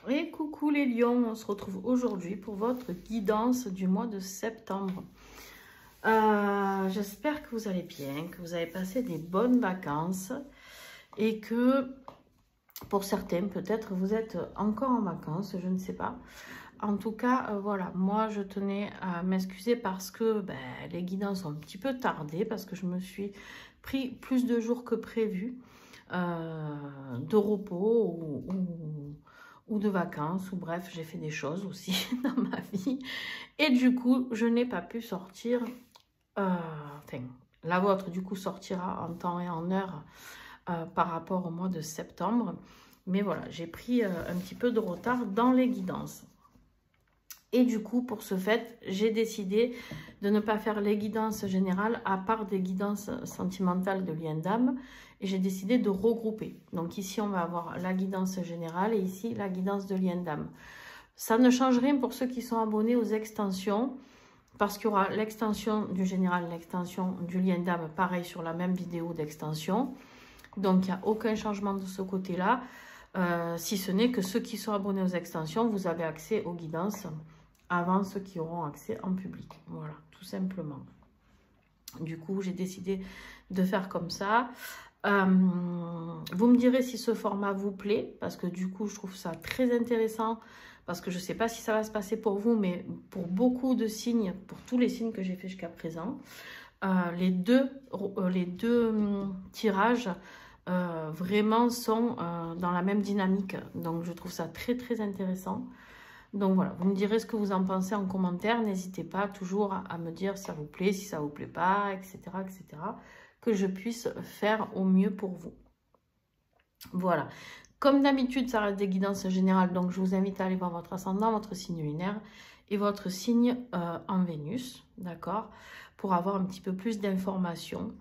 Et coucou les lions, on se retrouve aujourd'hui pour votre guidance du mois de septembre. J'espère que vous allez bien, que vous avez passé des bonnes vacances et que pour certains peut-être vous êtes encore en vacances, je ne sais pas. En tout cas, voilà, moi je tenais à m'excuser parce que les guidances ont un petit peu tardé, parce que je me suis pris plus de jours que prévu de repos ou de vacances, ou bref, j'ai fait des choses aussi dans ma vie. Et du coup, je n'ai pas pu sortir, enfin, la vôtre du coup sortira en temps et en heure par rapport au mois de septembre. Mais voilà, j'ai pris un petit peu de retard dans les guidances. Et du coup, pour ce fait, j'ai décidé de ne pas faire les guidances générales à part des guidances sentimentales de lien d'âme. Et j'ai décidé de regrouper. Donc ici, on va avoir la guidance générale et ici, la guidance de lien d'âme. Ça ne change rien pour ceux qui sont abonnés aux extensions, parce qu'il y aura l'extension du général, l'extension du lien d'âme, pareil sur la même vidéo d'extension. Donc, il n'y a aucun changement de ce côté-là, si ce n'est que ceux qui sont abonnés aux extensions, vous avez accès aux guidances avant ceux qui auront accès en public. Voilà, tout simplement. Du coup, j'ai décidé de faire comme ça. Vous me direz si ce format vous plaît, parce que du coup, je trouve ça très intéressant, parce que je ne sais pas si ça va se passer pour vous, mais pour beaucoup de signes, pour tous les signes que j'ai fait jusqu'à présent, les deux tirages vraiment sont dans la même dynamique. Donc, je trouve ça très, très intéressant. Donc voilà, vous me direz ce que vous en pensez en commentaire. N'hésitez pas toujours à me dire si ça vous plaît, si ça ne vous plaît pas, etc., etc. Que je puisse faire au mieux pour vous. Voilà. Comme d'habitude, ça reste des guidances générales. Donc je vous invite à aller voir votre ascendant, votre signe lunaire et votre signe en Vénus. D'accord? Pour avoir un petit peu plus d'informations.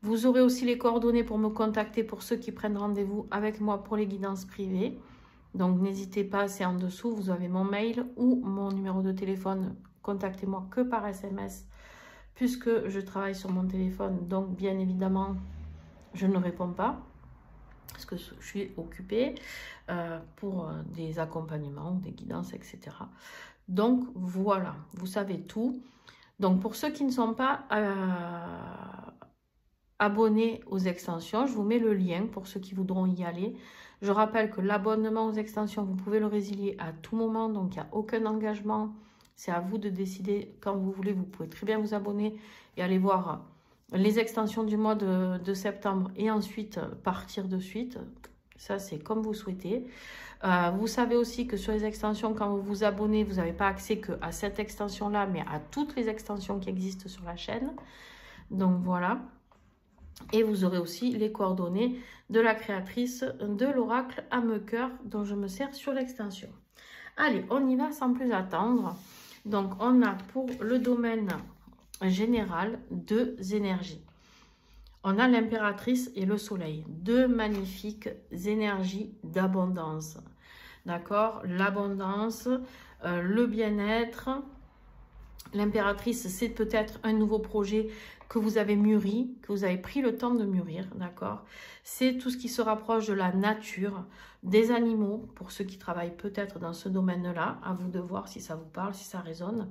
Vous aurez aussi les coordonnées pour me contacter pour ceux qui prennent rendez-vous avec moi pour les guidances privées. Donc, n'hésitez pas, c'est en dessous, vous avez mon mail ou mon numéro de téléphone. Contactez-moi que par SMS, puisque je travaille sur mon téléphone. Donc, bien évidemment, je ne réponds pas, parce que je suis occupée pour des accompagnements, des guidances, etc. Donc, voilà, vous savez tout. Donc, pour ceux qui ne sont pas abonnés aux extensions, je vous mets le lien pour ceux qui voudront y aller. Je rappelle que l'abonnement aux extensions, vous pouvez le résilier à tout moment, donc il n'y a aucun engagement. C'est à vous de décider quand vous voulez. Vous pouvez très bien vous abonner et aller voir les extensions du mois de septembre et ensuite partir de suite. Ça, c'est comme vous souhaitez. Vous savez aussi que sur les extensions, quand vous vous abonnez, vous n'avez pas accès qu'à cette extension-là, mais à toutes les extensions qui existent sur la chaîne. Donc voilà. Et vous aurez aussi les coordonnées de la créatrice de l'oracle âme-cœur dont je me sers sur l'extension. Allez, on y va sans plus attendre. Donc, on a pour le domaine général deux énergies. On a l'impératrice et le soleil. Deux magnifiques énergies d'abondance. D'accord? L'abondance, le bien-être. L'impératrice, c'est peut-être un nouveau projet que vous avez mûri, que vous avez pris le temps de mûrir, d'accord? C'est tout ce qui se rapproche de la nature, des animaux, pour ceux qui travaillent peut-être dans ce domaine-là. À vous de voir si ça vous parle, si ça résonne.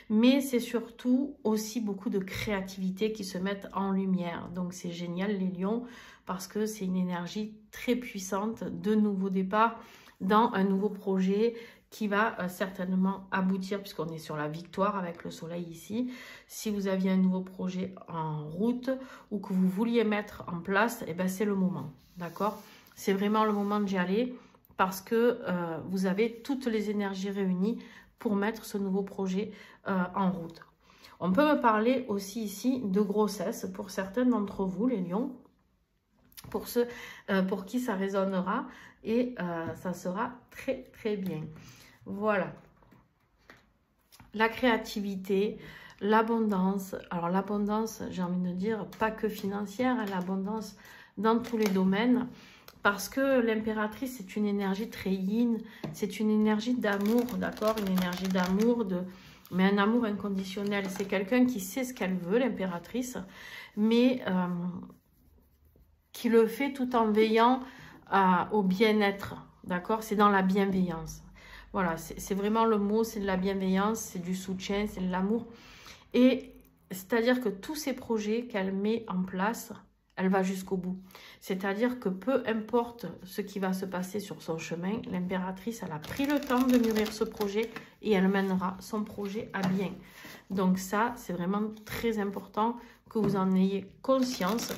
Mais c'est surtout aussi beaucoup de créativité qui se mettent en lumière. Donc c'est génial les lions, parce que c'est une énergie très puissante de nouveau départ dans un nouveau projet qui va certainement aboutir, puisqu'on est sur la victoire avec le soleil ici. Si vous aviez un nouveau projet en route ou que vous vouliez mettre en place, eh ben c'est le moment, d'accord? C'est vraiment le moment d'y aller, parce que vous avez toutes les énergies réunies pour mettre ce nouveau projet en route. On peut me parler aussi ici de grossesse pour certains d'entre vous, les lions, pour ceux pour qui ça résonnera, et ça sera très très bien. Voilà, la créativité, l'abondance. Alors l'abondance, j'ai envie de dire, pas que financière, hein, l'abondance dans tous les domaines. Parce que l'impératrice, c'est une énergie très yin, c'est une énergie d'amour, d'accord? Une énergie d'amour, mais un amour inconditionnel. C'est quelqu'un qui sait ce qu'elle veut, l'impératrice, mais qui le fait tout en veillant au bien-être d'accord? C'est dans la bienveillance. Voilà, c'est vraiment le mot, c'est de la bienveillance, c'est du soutien, c'est de l'amour. Et c'est-à-dire que tous ces projets qu'elle met en place, elle va jusqu'au bout. C'est-à-dire que peu importe ce qui va se passer sur son chemin, l'impératrice, elle a pris le temps de mûrir ce projet et elle mènera son projet à bien. Donc ça, c'est vraiment très important que vous en ayez conscience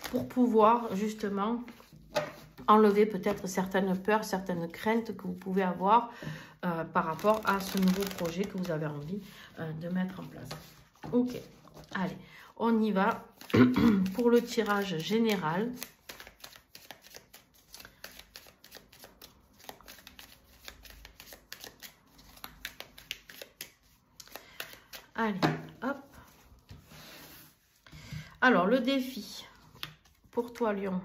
pour pouvoir justement enlever peut-être certaines peurs, certaines craintes que vous pouvez avoir par rapport à ce nouveau projet que vous avez envie de mettre en place. Ok, allez, on y va pour le tirage général. Allez, hop. Alors, le défi pour toi, Lion.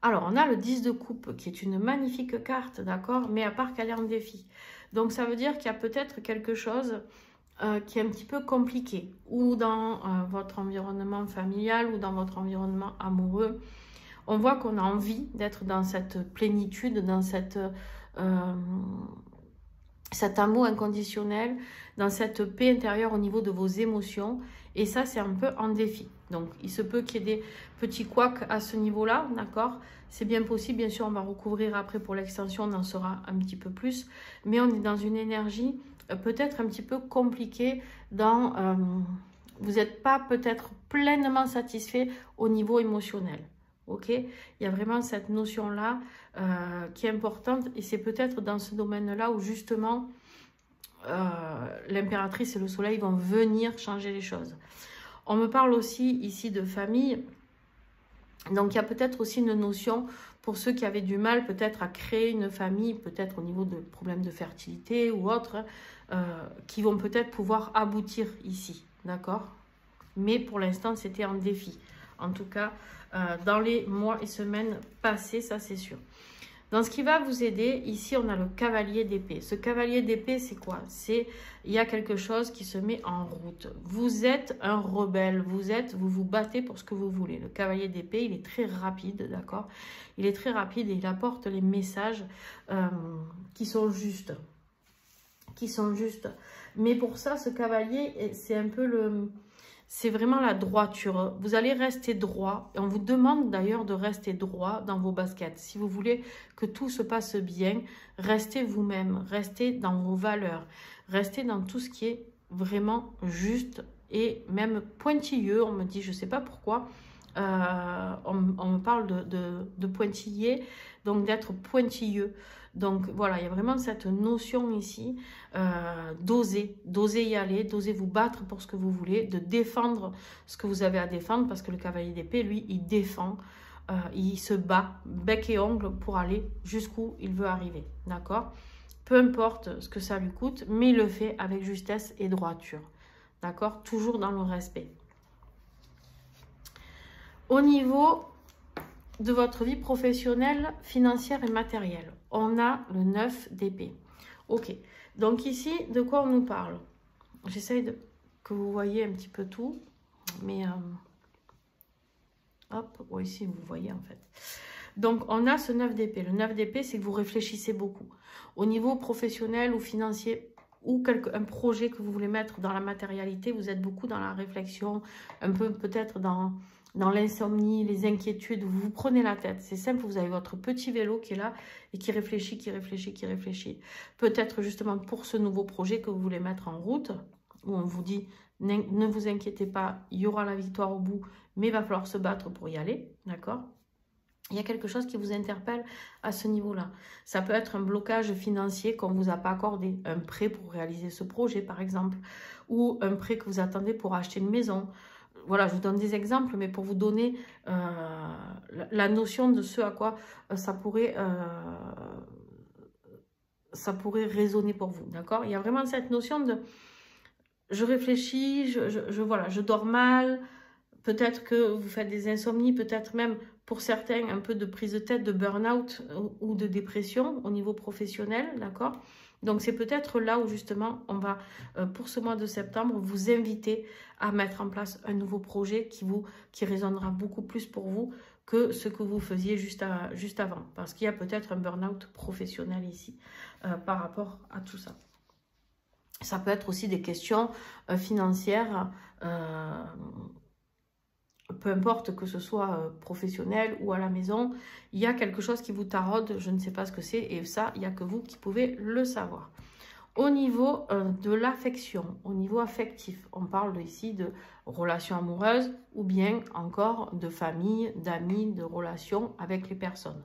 Alors, on a le 10 de coupe qui est une magnifique carte, d'accord? Mais à part qu'elle est en défi. Donc, ça veut dire qu'il y a peut-être quelque chose qui est un petit peu compliqué. Ou dans votre environnement familial ou dans votre environnement amoureux. On voit qu'on a envie d'être dans cette plénitude, dans cet amour inconditionnel, dans cette paix intérieure au niveau de vos émotions. Et ça, c'est un peu en défi. Donc, il se peut qu'il y ait des petits couacs à ce niveau-là, d'accord? C'est bien possible. Bien sûr, on va recouvrir après pour l'extension, on en saura un petit peu plus. Mais on est dans une énergie peut-être un petit peu compliquée dans... vous n'êtes pas peut-être pleinement satisfait au niveau émotionnel. Ok? Il y a vraiment cette notion-là qui est importante. Et c'est peut-être dans ce domaine-là où justement... l'impératrice et le soleil vont venir changer les choses. On me parle aussi ici de famille. Donc, il y a peut-être aussi une notion pour ceux qui avaient du mal peut-être à créer une famille, peut-être au niveau de problèmes de fertilité ou autres, qui vont peut-être pouvoir aboutir ici. D'accord? Mais pour l'instant, c'était un défi. En tout cas, dans les mois et semaines passés, ça c'est sûr. Dans ce qui va vous aider, ici, on a le cavalier d'épée. Ce cavalier d'épée, c'est quoi? C'est, il y a quelque chose qui se met en route. Vous êtes un rebelle, vous vous battez pour ce que vous voulez. Le cavalier d'épée, il est très rapide, d'accord? Il est très rapide et il apporte les messages qui sont justes. Mais pour ça, ce cavalier, c'est un peu le... C'est vraiment la droiture. Vous allez rester droit. Et on vous demande d'ailleurs de rester droit dans vos baskets. Si vous voulez que tout se passe bien, restez vous-même. Restez dans vos valeurs. Restez dans tout ce qui est vraiment juste et même pointilleux. On me dit, je ne sais pas pourquoi, on me parle de pointillé, donc d'être pointilleux. Donc voilà, il y a vraiment cette notion ici d'oser y aller, d'oser vous battre pour ce que vous voulez, de défendre ce que vous avez à défendre, parce que le cavalier d'épée, lui, il défend, il se bat bec et ongle pour aller jusqu'où il veut arriver, d'accord? Peu importe ce que ça lui coûte, mais il le fait avec justesse et droiture, d'accord? Toujours dans le respect. Au niveau de votre vie professionnelle, financière et matérielle, on a le 9 d'épée. Ok, donc ici, de quoi on nous parle? J'essaye que vous voyez un petit peu tout, mais hop, oui, ici vous voyez en fait. Donc on a ce 9 d'épée. Le 9 d'épée, c'est que vous réfléchissez beaucoup. Au niveau professionnel ou financier, ou un projet que vous voulez mettre dans la matérialité, vous êtes beaucoup dans la réflexion, un peu peut-être dans l'insomnie, les inquiétudes, vous vous prenez la tête. C'est simple, vous avez votre petit vélo qui est là et qui réfléchit, qui réfléchit, qui réfléchit. Peut-être justement pour ce nouveau projet que vous voulez mettre en route, où on vous dit, ne vous inquiétez pas, il y aura la victoire au bout, mais il va falloir se battre pour y aller, d'accord? Il y a quelque chose qui vous interpelle à ce niveau-là. Ça peut être un blocage financier qu'on ne vous a pas accordé, un prêt pour réaliser ce projet par exemple, ou un prêt que vous attendez pour acheter une maison. Voilà, je vous donne des exemples, mais pour vous donner la notion de ce à quoi ça pourrait résonner pour vous, d'accord? Il y a vraiment cette notion de je réfléchis, voilà, je dors mal, peut-être que vous faites des insomnies, peut-être même pour certains un peu de prise de tête, de burn-out ou de dépression au niveau professionnel, d'accord? Donc c'est peut-être là où justement on va, pour ce mois de septembre, vous inviter à mettre en place un nouveau projet qui résonnera beaucoup plus pour vous que ce que vous faisiez juste avant. Parce qu'il y a peut-être un burn-out professionnel ici par rapport à tout ça. Ça peut être aussi des questions financières, peu importe que ce soit professionnel ou à la maison. Il y a quelque chose qui vous taraude, je ne sais pas ce que c'est, et ça, il n'y a que vous qui pouvez le savoir. Au niveau de l'affection, au niveau affectif, on parle ici de relations amoureuses ou bien encore de famille, d'amis, de relations avec les personnes.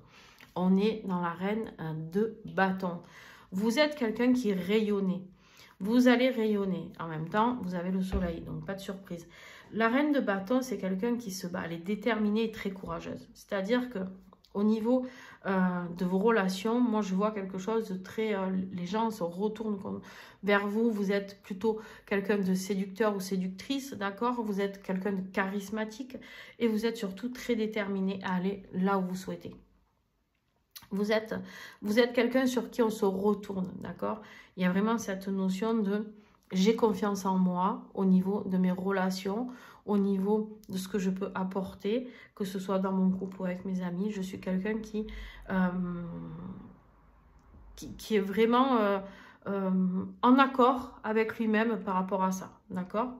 On est dans la reine de bâton. Vous êtes quelqu'un qui rayonne. Vous allez rayonner. En même temps, vous avez le soleil, donc pas de surprise. La reine de bâton, c'est quelqu'un qui se bat. Elle est déterminée et très courageuse. C'est-à-dire que au niveau de vos relations, moi je vois quelque chose de très... les gens se retournent vers vous. Vous êtes plutôt quelqu'un de séducteur ou séductrice, d'accord? Vous êtes quelqu'un de charismatique et vous êtes surtout très déterminé à aller là où vous souhaitez. Vous êtes quelqu'un sur qui on se retourne, d'accord? Il y a vraiment cette notion de j'ai confiance en moi au niveau de mes relations, au niveau de ce que je peux apporter, que ce soit dans mon couple ou avec mes amis. Je suis quelqu'un qui est vraiment en accord avec lui-même par rapport à ça, d'accord?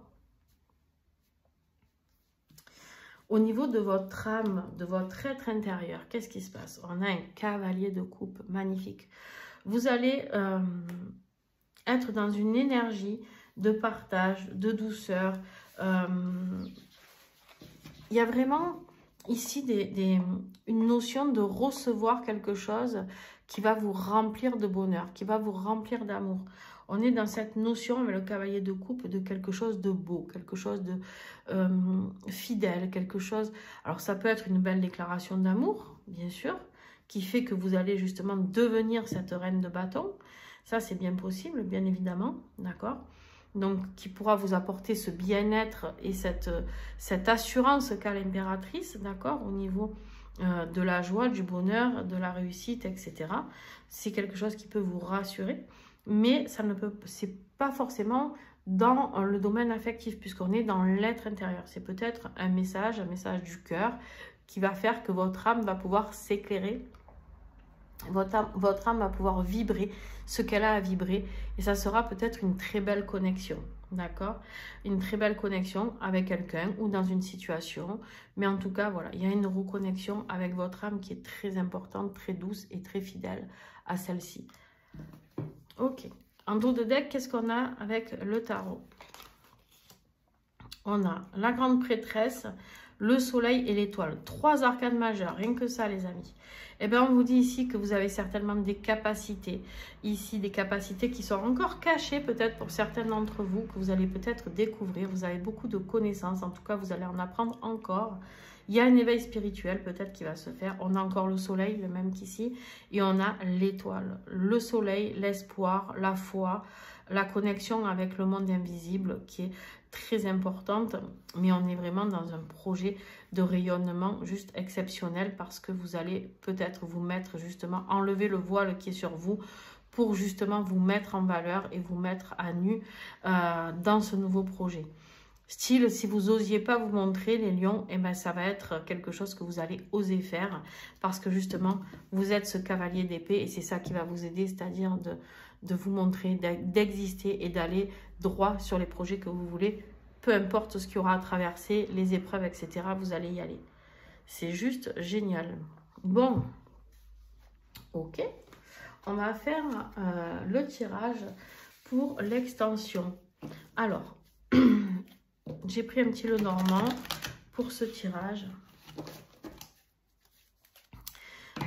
Au niveau de votre âme, de votre être intérieur, qu'est-ce qui se passe? On a un cavalier de coupe magnifique. Vous allez être dans une énergie de partage, de douceur. Il y a vraiment ici une notion de recevoir quelque chose qui va vous remplir de bonheur, qui va vous remplir d'amour. On est dans cette notion avec le cavalier de coupe de quelque chose de beau, quelque chose de fidèle, quelque chose... Alors ça peut être une belle déclaration d'amour, bien sûr, qui fait que vous allez justement devenir cette reine de bâton. Ça c'est bien possible, bien évidemment, d'accord? Donc qui pourra vous apporter ce bien-être et cette assurance qu'a l'impératrice, d'accord? Au niveau de la joie, du bonheur, de la réussite, etc. C'est quelque chose qui peut vous rassurer. Mais ça ne peut, c'est pas forcément dans le domaine affectif, puisqu'on est dans l'être intérieur. C'est peut-être un message du cœur qui va faire que votre âme va pouvoir s'éclairer, votre âme va pouvoir vibrer ce qu'elle a à vibrer, et ça sera peut-être une très belle connexion, d'accord? Une très belle connexion avec quelqu'un ou dans une situation, mais en tout cas, voilà, il y a une reconnexion avec votre âme qui est très importante, très douce et très fidèle à celle-ci. Ok, en dos de deck, qu'est-ce qu'on a avec le tarot? On a la grande prêtresse, le soleil et l'étoile. 3 arcanes majeures, rien que ça les amis. Eh bien on vous dit ici que vous avez certainement des capacités. Ici des capacités qui sont encore cachées peut-être pour certains d'entre vous, que vous allez peut-être découvrir. Vous avez beaucoup de connaissances, en tout cas vous allez en apprendre encore. Il y a un éveil spirituel peut-être qui va se faire. On a encore le soleil, le même qu'ici. Et on a l'étoile. Le soleil, l'espoir, la foi, la connexion avec le monde invisible qui est très importante. Mais on est vraiment dans un projet de rayonnement juste exceptionnel parce que vous allez peut-être vous mettre justement, enlever le voile qui est sur vous pour justement vous mettre en valeur et vous mettre à nu dans ce nouveau projet. Style, si vous n'osiez pas vous montrer les lions, eh ben, ça va être quelque chose que vous allez oser faire parce que justement, vous êtes ce cavalier d'épée et c'est ça qui va vous aider, c'est-à-dire de vous montrer, d'exister et d'aller droit sur les projets que vous voulez. Peu importe ce qu'il y aura à traverser, les épreuves, etc., vous allez y aller. C'est juste génial. Bon, ok. On va faire le tirage pour l'extension. Alors... J'ai pris un petit Lenormand pour ce tirage.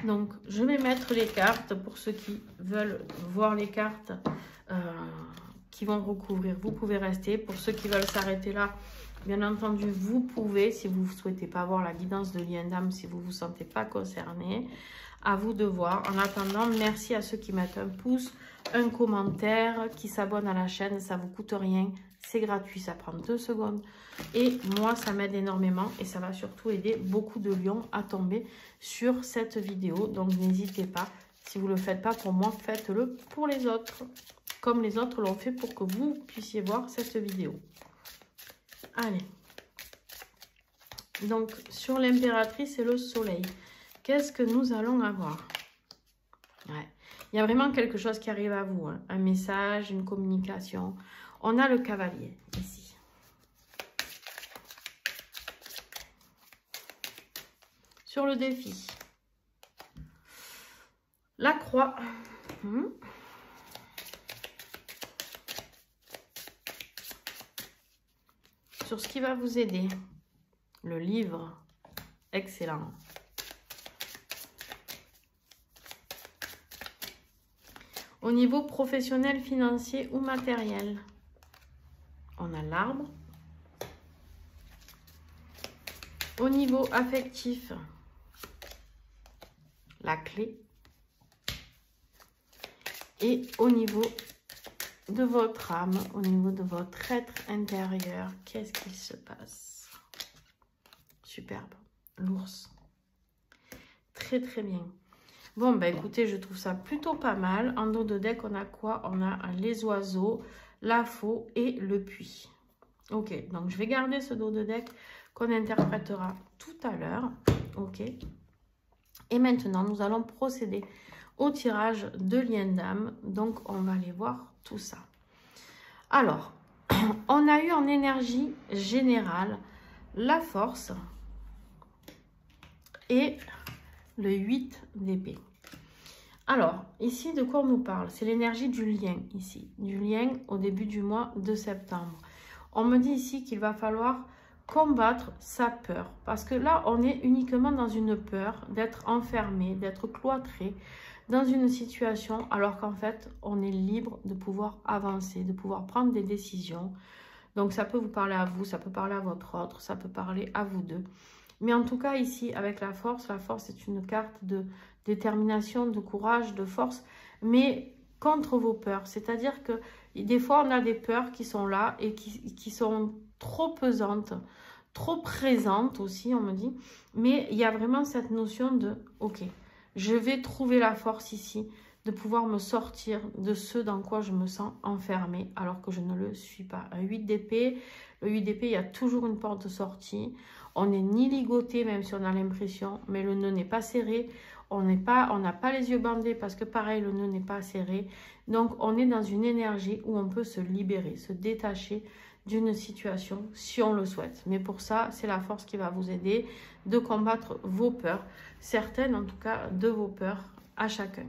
Donc, je vais mettre les cartes pour ceux qui veulent voir les cartes qui vont recouvrir. Vous pouvez rester. Pour ceux qui veulent s'arrêter là, bien entendu, vous pouvez. Si vous ne souhaitez pas voir la guidance de lien d'âme, si vous ne vous sentez pas concerné, à vous de voir. En attendant, merci à ceux qui mettent un pouce, un commentaire, qui s'abonnent à la chaîne. Ça ne vous coûte rien. C'est gratuit, ça prend 2 secondes. Et moi, ça m'aide énormément. Et ça va surtout aider beaucoup de lions à tomber sur cette vidéo. Donc, n'hésitez pas. Si vous ne le faites pas pour moi, faites-le pour les autres. Comme les autres l'ont fait pour que vous puissiez voir cette vidéo. Allez. Donc, sur l'impératrice et le soleil, qu'est-ce que nous allons avoir? Ouais. Il y a vraiment quelque chose qui arrive à vous, hein. Un message, une communication. On a le cavalier, ici. Sur le défi, la croix. Sur ce qui va vous aider, le livre, excellent. Au niveau professionnel, financier ou matériel, on a l'arbre. Au niveau affectif, la clé. Et au niveau de votre âme, au niveau de votre être intérieur, qu'est-ce qui se passe? Superbe. L'ours. Très, très bien. Bon, bah écoutez, je trouve ça plutôt pas mal. En dos de deck, on a quoi? On a les oiseaux, la faux et le puits. Ok, donc je vais garder ce dos de deck qu'on interprétera tout à l'heure. Ok. Et maintenant, nous allons procéder au tirage de lien d'âme. Donc, on va aller voir tout ça. Alors, on a eu en énergie générale la force et le 8 d'épée. Alors, ici, de quoi on nous parle? C'est l'énergie du lien, ici. Du lien au début du mois de septembre. On me dit ici qu'il va falloir combattre sa peur. Parce que là, on est uniquement dans une peur d'être enfermé, d'être cloîtré dans une situation, alors qu'en fait, on est libre de pouvoir avancer, de pouvoir prendre des décisions. Donc, ça peut vous parler à vous, ça peut parler à votre autre, ça peut parler à vous deux. Mais en tout cas, ici, avec la force est une carte de détermination, de courage, de force, mais contre vos peurs. C'est-à-dire que des fois, on a des peurs qui sont là et qui sont trop pesantes, trop présentes aussi, on me dit. Mais il y a vraiment cette notion de, ok, je vais trouver la force ici de pouvoir me sortir de ce dans quoi je me sens enfermée alors que je ne le suis pas. Un 8 d'épée, le 8 d'épée, il y a toujours une porte de sortie. On n'est ni ligoté, même si on a l'impression, mais le nœud n'est pas serré. On n'a pas les yeux bandés parce que pareil, le nœud n'est pas serré. Donc, on est dans une énergie où on peut se libérer, se détacher d'une situation si on le souhaite. Mais pour ça, c'est la force qui va vous aider de combattre vos peurs. Certaines, en tout cas, de vos peurs à chacun.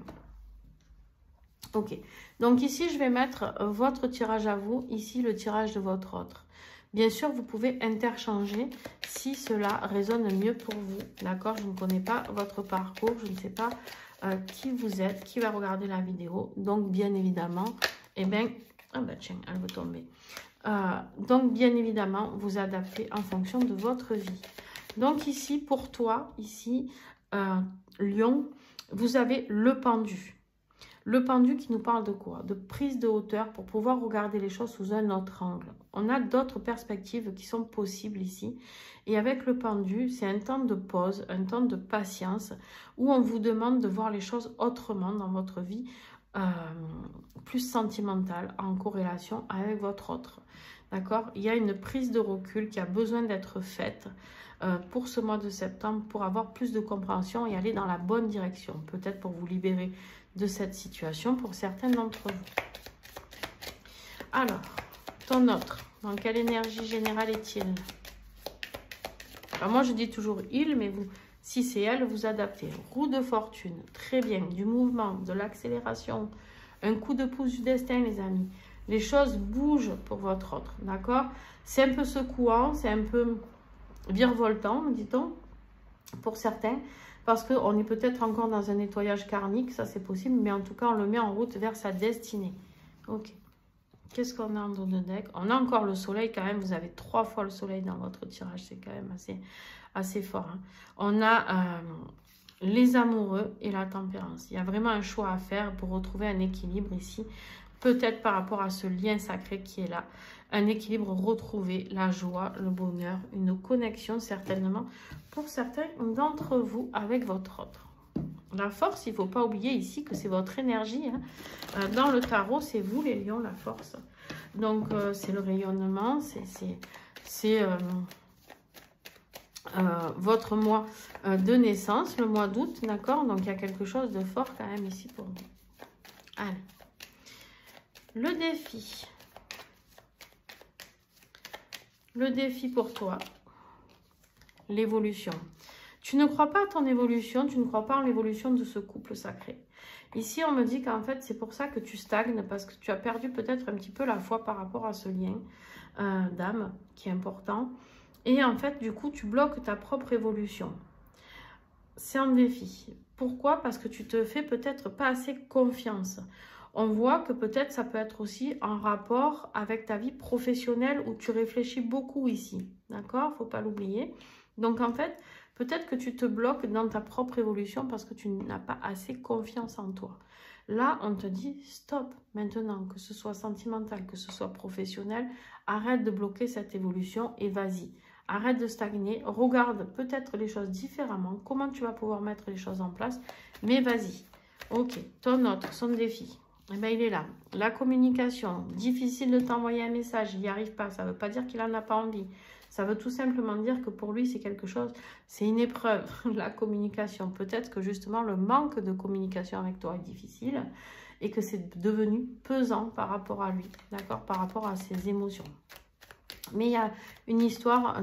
Ok. Donc ici, je vais mettre votre tirage à vous. Ici, le tirage de votre autre. Bien sûr, vous pouvez interchanger si cela résonne mieux pour vous. D'accord? Je ne connais pas votre parcours. Je ne sais pas qui vous êtes, qui va regarder la vidéo. Donc, bien évidemment, eh bien... Ah ben tiens, elle veut tomber. Donc, bien évidemment, vous adaptez en fonction de votre vie. Donc, ici, pour toi, ici, Lion, vous avez le pendu. Le pendu qui nous parle de quoi? De prise de hauteur pour pouvoir regarder les choses sous un autre angle. On a d'autres perspectives qui sont possibles ici. Et avec le pendu, c'est un temps de pause, un temps de patience où on vous demande de voir les choses autrement dans votre vie, plus sentimentale, en corrélation avec votre autre. D'accord? Il y a une prise de recul qui a besoin d'être faite pour ce mois de septembre pour avoir plus de compréhension et aller dans la bonne direction. Peut-être pour vous libérer de cette situation pour certains d'entre vous. Alors, ton autre, dans quelle énergie générale est-il? Alors moi, je dis toujours il, mais vous, si c'est elle, vous adaptez. Roue de fortune, très bien, du mouvement, de l'accélération, un coup de pouce du destin, les amis. Les choses bougent pour votre autre, d'accord? C'est un peu secouant, c'est un peu virevoltant, dit-on, pour certains. Parce qu'on est peut-être encore dans un nettoyage karmique, ça c'est possible, mais en tout cas on le met en route vers sa destinée. Ok. Qu'est-ce qu'on a en dos de deck? On a encore le soleil quand même, vous avez 3 fois le soleil dans votre tirage, c'est quand même assez fort. Hein. On a les amoureux et la tempérance. Il y a vraiment un choix à faire pour retrouver un équilibre ici. Peut-être par rapport à ce lien sacré qui est là. Un équilibre retrouvé, la joie, le bonheur, une connexion certainement pour certains d'entre vous avec votre autre. La force, il ne faut pas oublier ici que c'est votre énergie. Hein. Dans le tarot, c'est vous les lions, la force. Donc, c'est le rayonnement, c'est votre mois de naissance, le mois d'août, d'accord? Donc, il y a quelque chose de fort quand même ici pour vous. Allez. Le défi. Le défi pour toi. L'évolution. Tu ne crois pas à ton évolution, tu ne crois pas en l'évolution de ce couple sacré. Ici, on me dit qu'en fait, c'est pour ça que tu stagnes, parce que tu as perdu peut-être un petit peu la foi par rapport à ce lien d'âme qui est important. Et en fait, du coup, tu bloques ta propre évolution. C'est un défi. Pourquoi? Parce que tu te fais peut-être pas assez confiance. On voit que peut-être ça peut être aussi en rapport avec ta vie professionnelle où tu réfléchis beaucoup ici. D'accord? Faut pas l'oublier. Donc en fait, peut-être que tu te bloques dans ta propre évolution parce que tu n'as pas assez confiance en toi. Là, on te dit stop maintenant, que ce soit sentimental, que ce soit professionnel, arrête de bloquer cette évolution et vas-y. Arrête de stagner, regarde peut-être les choses différemment, comment tu vas pouvoir mettre les choses en place, mais vas-y. Ok, ton autre, son défi, eh bien, il est là. La communication, difficile de t'envoyer un message, il n'y arrive pas, ça ne veut pas dire qu'il n'en a pas envie. Ça veut tout simplement dire que pour lui, c'est quelque chose, c'est une épreuve, la communication. Peut-être que justement, le manque de communication avec toi est difficile et que c'est devenu pesant par rapport à lui, d'accord, par rapport à ses émotions. Mais il y a une histoire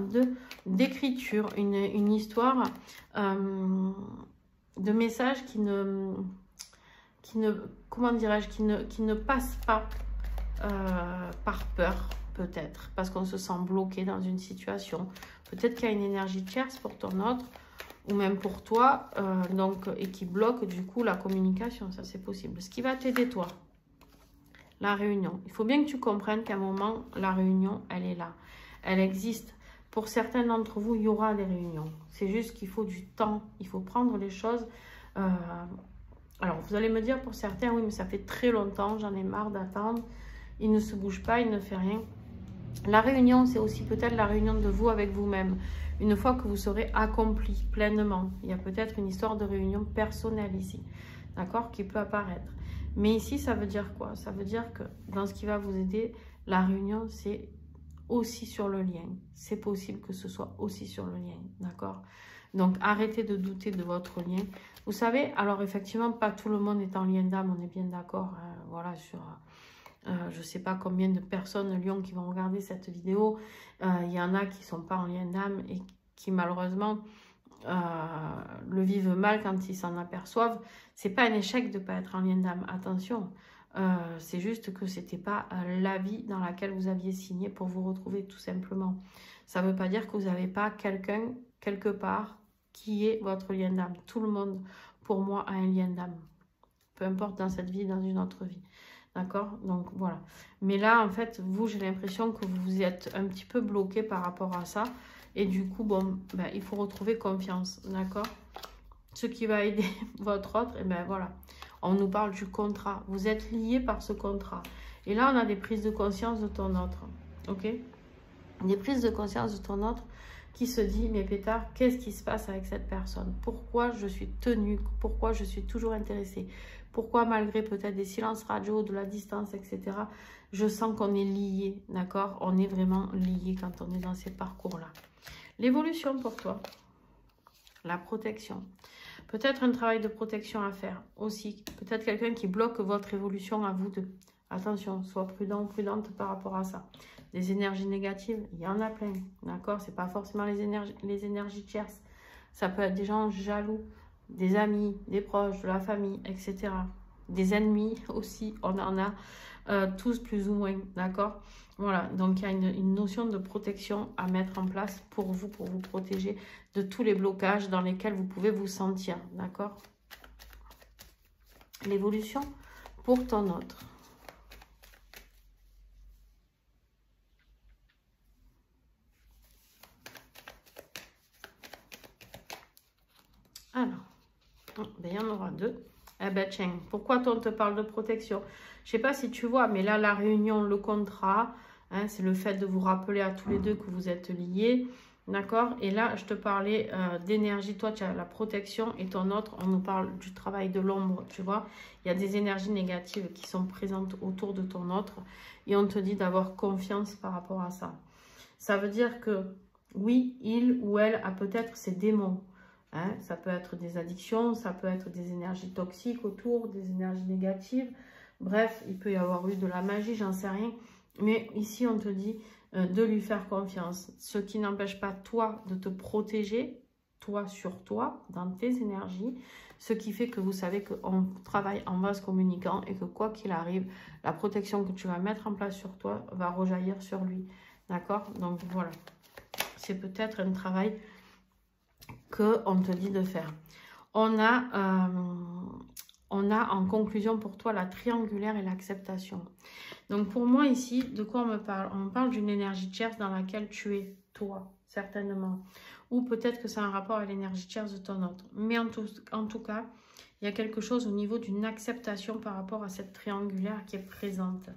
d'écriture, une histoire de message qui ne comment dirais-je, qui ne passe pas par peur, peut-être, parce qu'on se sent bloqué dans une situation. Peut-être qu'il y a une énergie tierce pour ton autre, ou même pour toi, donc, et qui bloque du coup la communication, ça c'est possible. Ce qui va t'aider toi, la réunion. Il faut bien que tu comprennes qu'à un moment, la réunion, elle est là. Elle existe. Pour certains d'entre vous, il y aura des réunions. C'est juste qu'il faut du temps. Il faut prendre les choses. Alors, vous allez me dire pour certains, oui, mais ça fait très longtemps, j'en ai marre d'attendre. Il ne se bouge pas, il ne fait rien. La réunion, c'est aussi peut-être la réunion de vous avec vous-même. Une fois que vous serez accompli pleinement. Il y a peut-être une histoire de réunion personnelle ici. D'accord? Qui peut apparaître. Mais ici, ça veut dire quoi? Ça veut dire que dans ce qui va vous aider, la réunion, c'est aussi sur le lien. C'est possible que ce soit aussi sur le lien. D'accord? Donc, arrêtez de douter de votre lien. Vous savez, alors effectivement, pas tout le monde est en lien d'âme, on est bien d'accord. Voilà, sur... je ne sais pas combien de personnes Lyon qui vont regarder cette vidéo. Il y en a qui ne sont pas en lien d'âme et qui malheureusement le vivent mal quand ils s'en aperçoivent. C'est pas un échec de ne pas être en lien d'âme, attention. C'est juste que ce n'était pas la vie dans laquelle vous aviez signé pour vous retrouver tout simplement. Ça ne veut pas dire que vous n'avez pas quelqu'un quelque part qui est votre lien d'âme. Tout le monde, pour moi, a un lien d'âme. Peu importe dans cette vie, dans une autre vie. D'accord? Donc, voilà. Mais là, en fait, vous, j'ai l'impression que vous êtes un petit peu bloqué par rapport à ça. Et du coup, bon, ben, il faut retrouver confiance. D'accord? Ce qui va aider votre autre, et ben voilà. On nous parle du contrat. Vous êtes liés par ce contrat. Et là, on a des prises de conscience de ton autre. Ok? Des prises de conscience de ton autre qui se dit, mais pétard, qu'est-ce qui se passe avec cette personne? Pourquoi je suis tenue? Pourquoi je suis toujours intéressée? Pourquoi malgré peut-être des silences radio, de la distance, etc., je sens qu'on est liés, d'accord? On est vraiment liés quand on est dans ces parcours-là. L'évolution pour toi, la protection. Peut-être un travail de protection à faire aussi. Peut-être quelqu'un qui bloque votre évolution à vous deux. Attention, sois prudent ou prudente par rapport à ça. Des énergies négatives, il y en a plein, d'accord? C'est pas forcément les énergies tierces. Ça peut être des gens jaloux, des amis, des proches, de la famille, etc. Des ennemis aussi, on en a tous plus ou moins, d'accord? Voilà, donc il y a une notion de protection à mettre en place pour vous protéger de tous les blocages dans lesquels vous pouvez vous sentir, d'accord? L'évolution pour ton autre. Alors, ben, il y en aura deux. Eh ben tiens, pourquoi on te parle de protection? Je sais pas si tu vois, mais là, la réunion, le contrat, hein, c'est le fait de vous rappeler à tous les deux que vous êtes liés, d'accord? Et là, je te parlais d'énergie. Toi, tu as la protection et ton autre, on nous parle du travail de l'ombre, tu vois? Il y a des énergies négatives qui sont présentes autour de ton autre et on te dit d'avoir confiance par rapport à ça. Ça veut dire que Oui, il ou elle a peut-être ses démons. Hein, ça peut être des addictions, ça peut être des énergies toxiques autour, des énergies négatives. Bref, il peut y avoir eu de la magie, j'en sais rien. Mais ici, on te dit de lui faire confiance. Ce qui n'empêche pas toi de te protéger, toi sur toi, dans tes énergies. Ce qui fait que vous savez qu'on travaille en vase communicant et que quoi qu'il arrive, la protection que tu vas mettre en place sur toi va rejaillir sur lui. D'accord? Donc voilà. C'est peut-être un travail qu'on te dit de faire. On a en conclusion pour toi la triangulaire et l'acceptation. Donc pour moi ici, de quoi on me parle? On me parle d'une énergie tierce dans laquelle tu es, toi, certainement. Ou peut-être que c'est un rapport avec l'énergie tierce de ton autre. Mais en tout cas, il y a quelque chose au niveau d'une acceptation par rapport à cette triangulaire qui est présente.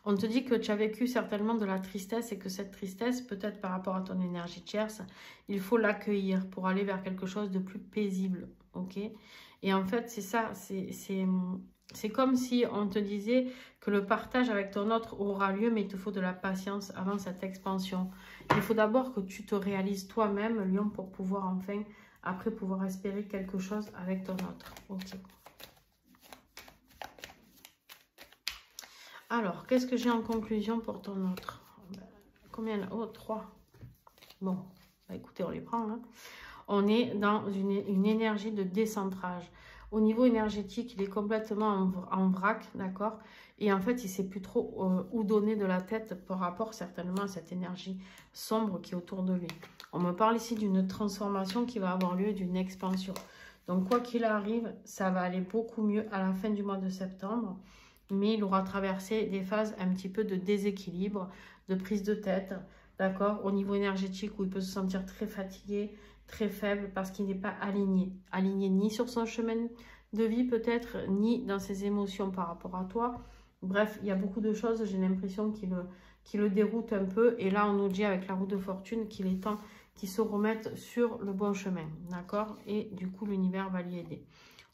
On te dit que tu as vécu certainement de la tristesse et que cette tristesse, peut-être par rapport à ton énergie tierce, il faut l'accueillir pour aller vers quelque chose de plus paisible. Ok? Et en fait, c'est ça. C'est comme si on te disait que le partage avec ton autre aura lieu, mais il te faut de la patience avant cette expansion. Il faut d'abord que tu te réalises toi-même, Lion, pour pouvoir enfin, après, pouvoir espérer quelque chose avec ton autre. Ok. Alors, qu'est-ce que j'ai en conclusion pour ton autre? Combien? Oh, 3. Bon, bah, écoutez, on les prend. Hein. On est dans une énergie de décentrage. Au niveau énergétique, il est complètement en vrac, d'accord? Et en fait, il ne sait plus trop où donner de la tête par rapport certainement à cette énergie sombre qui est autour de lui. On me parle ici d'une transformation qui va avoir lieu, d'une expansion. Donc, quoi qu'il arrive, ça va aller beaucoup mieux à la fin du mois de septembre. Mais il aura traversé des phases un petit peu de déséquilibre, de prise de tête, d'accord, au niveau énergétique où il peut se sentir très fatigué, très faible parce qu'il n'est pas aligné. Aligné ni sur son chemin de vie peut-être, ni dans ses émotions par rapport à toi. Bref, il y a beaucoup de choses, j'ai l'impression qui le déroutent un peu. Et là, on nous dit avec la roue de fortune qu'il est temps qu'il se remette sur le bon chemin, d'accord? Et du coup, l'univers va lui aider.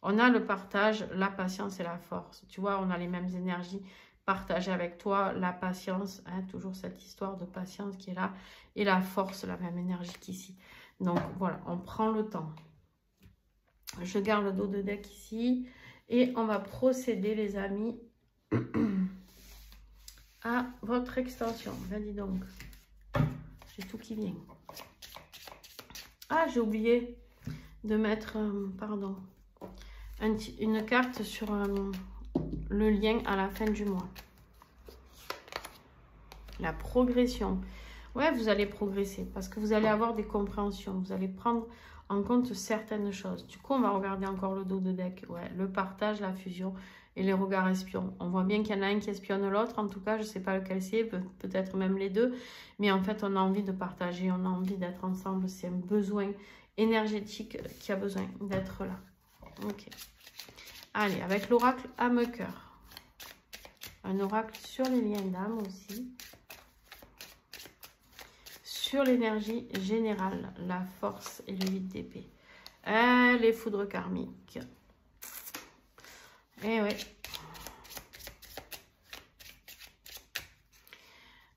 On a le partage, la patience et la force. Tu vois, on a les mêmes énergies partagées avec toi. La patience, hein, toujours cette histoire de patience qui est là. Et la force, la même énergie qu'ici. Donc voilà, on prend le temps. Je garde le dos de deck ici. Et on va procéder, les amis, à votre extension. Ben, dis donc, j'ai tout qui vient. Ah, j'ai oublié de mettre, pardon, une carte sur le lien à la fin du mois. La progression. Ouais, vous allez progresser parce que vous allez avoir des compréhensions. Vous allez prendre en compte certaines choses. Du coup, on va regarder encore le dos de deck. Ouais, le partage, la fusion et les regards espions. On voit bien qu'il y en a un qui espionne l'autre. En tout cas, je ne sais pas lequel c'est, peut-être même les deux. Mais en fait, on a envie de partager, on a envie d'être ensemble. C'est un besoin énergétique qui a besoin d'être là. Ok. Allez, avec l'oracle âme-cœur. Un oracle sur les liens d'âme aussi. Sur l'énergie générale, la force et le 8 d'épée. Les foudres karmiques. Eh ouais.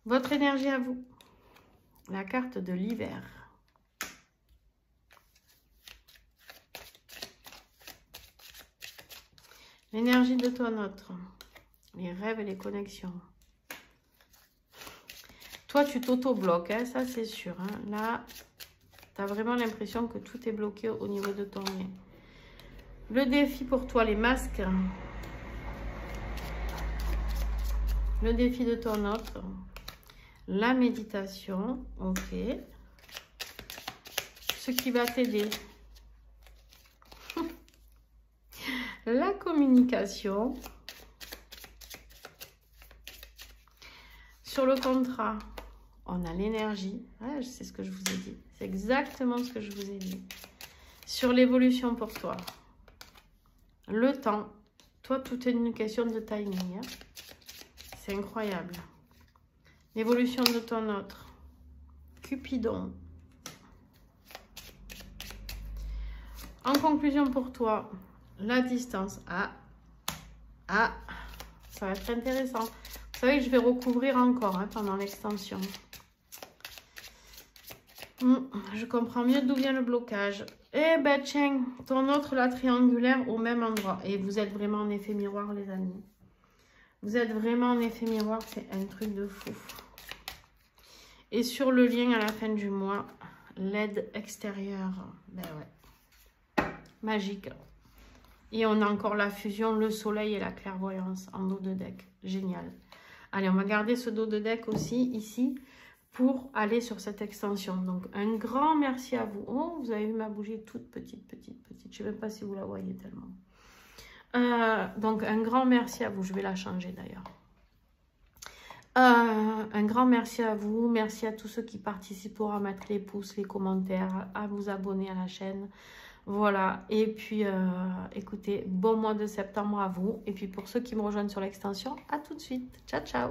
Votre énergie à vous. La carte de l'hiver. L'énergie de ton autre. Les rêves et les connexions. Toi, tu t'auto-bloques, hein, ça c'est sûr. Hein. Là, tu as vraiment l'impression que tout est bloqué au niveau de ton lien. Le défi pour toi, les masques. Le défi de ton autre. La méditation, ok. Ce qui va t'aider. La communication. Sur le contrat, on a l'énergie. Ouais, c'est ce que je vous ai dit. C'est exactement ce que je vous ai dit. Sur l'évolution pour toi. Le temps. Toi, tout est une question de timing. Hein. C'est incroyable. L'évolution de ton autre. Cupidon. En conclusion pour toi, la distance. Ça va être intéressant. savez que je vais recouvrir encore hein, pendant l'extension. Je comprends mieux d'où vient le blocage. Eh ben tiens, ton autre là triangulaire au même endroit. Et vous êtes vraiment en effet miroir les amis. Vous êtes vraiment en effet miroir, c'est un truc de fou. Et sur le lien à la fin du mois, l'aide extérieure. Ben ouais, magique. Et on a encore la fusion, le soleil et la clairvoyance en dos de deck. Génial. Allez, on va garder ce dos de deck aussi ici pour aller sur cette extension. Donc, un grand merci à vous. Oh, vous avez vu ma bougie toute petite. Je ne sais même pas si vous la voyez tellement. Donc, un grand merci à vous. Je vais la changer d'ailleurs. Un grand merci à vous. Merci à tous ceux qui participent à mettre les pouces, les commentaires, à vous abonner à la chaîne. Voilà. Et puis, écoutez, bon mois de septembre à vous. Et puis, pour ceux qui me rejoignent sur l'extension, à tout de suite. Ciao, ciao.